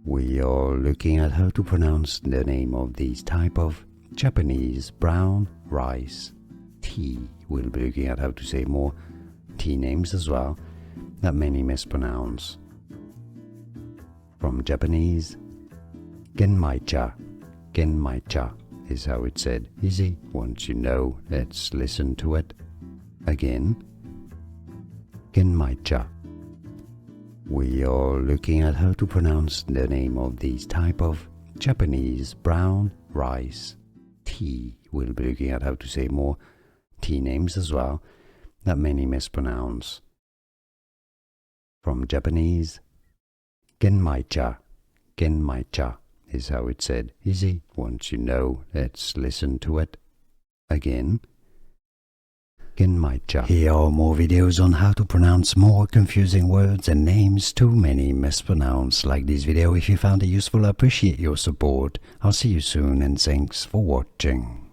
We are looking at how to pronounce the name of these type of Japanese brown rice tea. We'll be looking at how to say more tea names as well that many mispronounce. From Japanese, Genmaicha. Genmaicha is how it's said. Easy. Once you know, let's listen to it again. Genmaicha. We are looking at how to pronounce the name of these type of Japanese brown rice tea. We'll be looking at how to say more tea names as well that many mispronounce. From Japanese, Genmaicha. Genmaicha is how it's said. Easy. Once you know, let's listen to it again. Genmaicha. Here are more videos on how to pronounce more confusing words and names too many mispronounced. Like this video if you found it useful. I appreciate your support. I'll see you soon and thanks for watching.